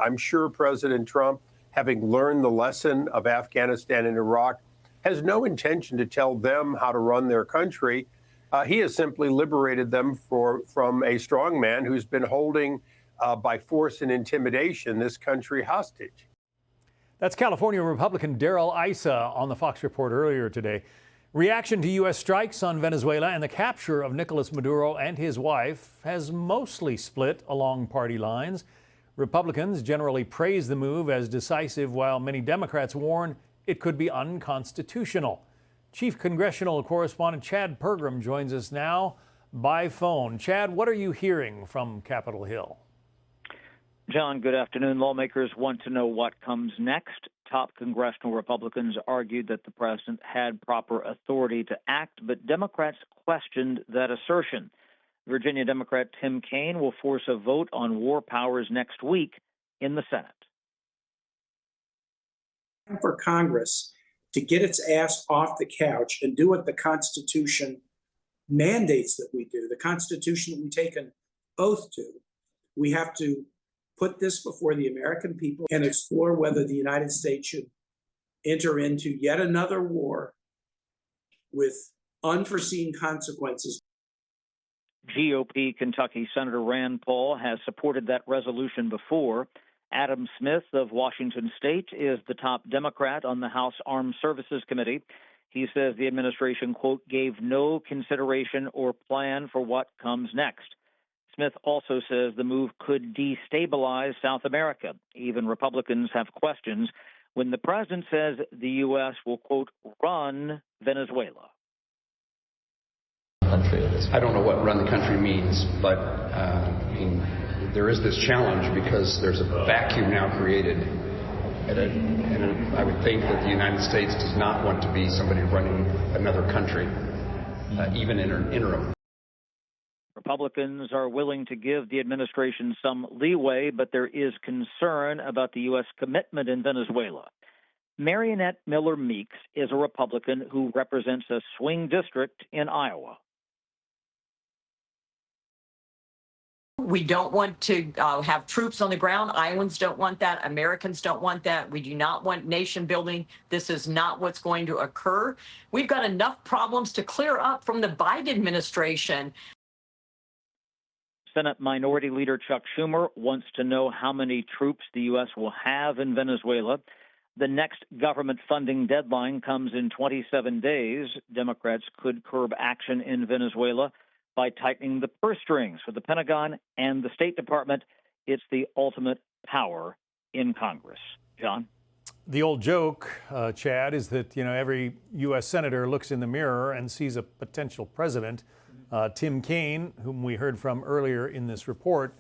I'm sure President Trump, having learned the lesson of Afghanistan and Iraq, has no intention to tell them how to run their country. He has simply liberated them from a strongman who's been holding, by force and intimidation, this country hostage. That's California Republican Darrell Issa on the Fox Report earlier today. Reaction to U.S. strikes on Venezuela and the capture of Nicolas Maduro and his wife has mostly split along party lines. Republicans generally praise the move as decisive, while many Democrats warn it could be unconstitutional. Chief Congressional Correspondent Chad Pergram joins us now by phone. Chad, what are you hearing from Capitol Hill? John, good afternoon. Lawmakers want to know what comes next. Top congressional Republicans argued that the president had proper authority to act, but Democrats questioned that assertion. Virginia Democrat Tim Kaine will force a vote on war powers next week in the Senate. For Congress to get its ass off the couch and do what the Constitution mandates that we do, the Constitution that we take an oath to. We have to put this before the American people and explore whether the United States should enter into yet another war with unforeseen consequences. GOP Kentucky Senator Rand Paul has supported that resolution before. Adam Smith of Washington State is the top Democrat on the House Armed Services Committee. He says the administration, quote, gave no consideration or plan for what comes next. Smith also says the move could destabilize South America. Even Republicans have questions when the president says the U.S. will, quote, run Venezuela. I don't know what run the country means, but there is this challenge because there's a vacuum now created. And I would think that the United States does not want to be somebody running another country, even in an interim. Republicans are willing to give the administration some leeway, but there is concern about the U.S. commitment in Venezuela. Marionette Miller Meeks is a Republican who represents a swing district in Iowa. We don't want to have troops on the ground. Iowans don't want that. Americans don't want that. We do not want nation building. This is not what's going to occur. We've got enough problems to clear up from the Biden administration. Senate Minority Leader Chuck Schumer wants to know how many troops the U.S. will have in Venezuela. The next government funding deadline comes in 27 days. Democrats could curb action in Venezuela by tightening the purse strings for the Pentagon and the State Department. It's the ultimate power in Congress. John? The old joke, Chad, is that every U.S. senator looks in the mirror and sees a potential president. Tim Kaine, whom we heard from earlier in this report,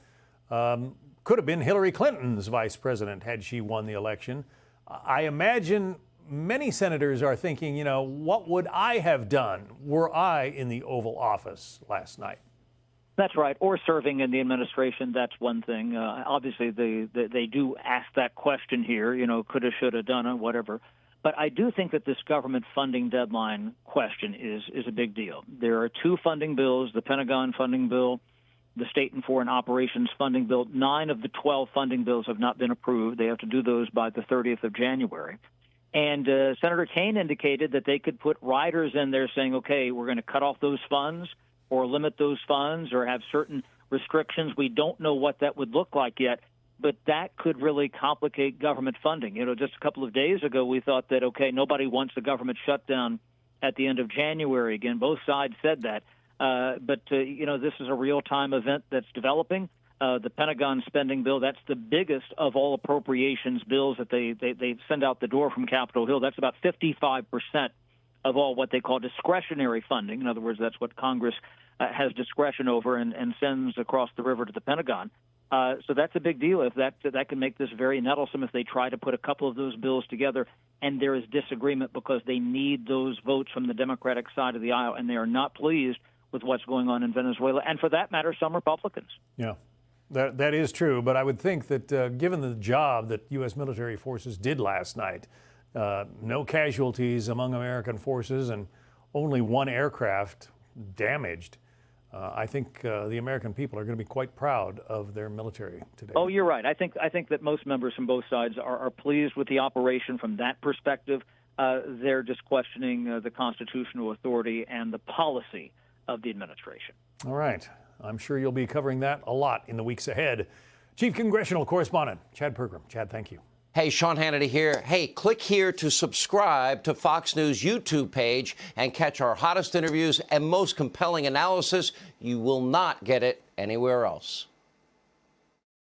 could have been Hillary Clinton's vice president had she won the election. I imagine many senators are thinking, what would I have done were I in the Oval Office last night? That's right. Or serving in the administration, that's one thing. Obviously, they do ask that question here, coulda, shoulda, done, whatever. But I do think that this government funding deadline question is a big deal. There are two funding bills, the Pentagon funding bill, the State and Foreign Operations funding bill. 9 of the 12 funding bills have not been approved. They have to do those by the 30th of January. And Senator Kaine indicated that they could put riders in there saying, okay, we're going to cut off those funds or limit those funds or have certain restrictions. We don't know what that would look like yet. But that could really complicate government funding. Just a couple of days ago, we thought that, okay, nobody wants a government shutdown at the end of January again. Both sides said that. But this is a real-time event that's developing. The Pentagon spending bill, that's the biggest of all appropriations bills that they send out the door from Capitol Hill. That's about 55% of all what they call discretionary funding. In other words, that's what Congress has discretion over and sends across the river to the Pentagon. So that's a big deal. If that can make this very nettlesome if they try to put a couple of those bills together and there is disagreement because they need those votes from the Democratic side of the aisle and they are not pleased with what's going on in Venezuela, and for that matter, some Republicans. Yeah, that is true. But I would think that given the job that U.S. military forces did last night, no casualties among American forces and only one aircraft damaged, I think the American people are going to be quite proud of their military today. Oh, you're right. I think that most members from both sides are pleased with the operation from that perspective. They're just questioning the constitutional authority and the policy of the administration. All right. I'm sure you'll be covering that a lot in the weeks ahead. Chief Congressional Correspondent Chad Pergram. Chad, thank you. Hey, Sean Hannity here. Hey, click here to subscribe to Fox News YouTube page and catch our hottest interviews and most compelling analysis. You will not get it anywhere else.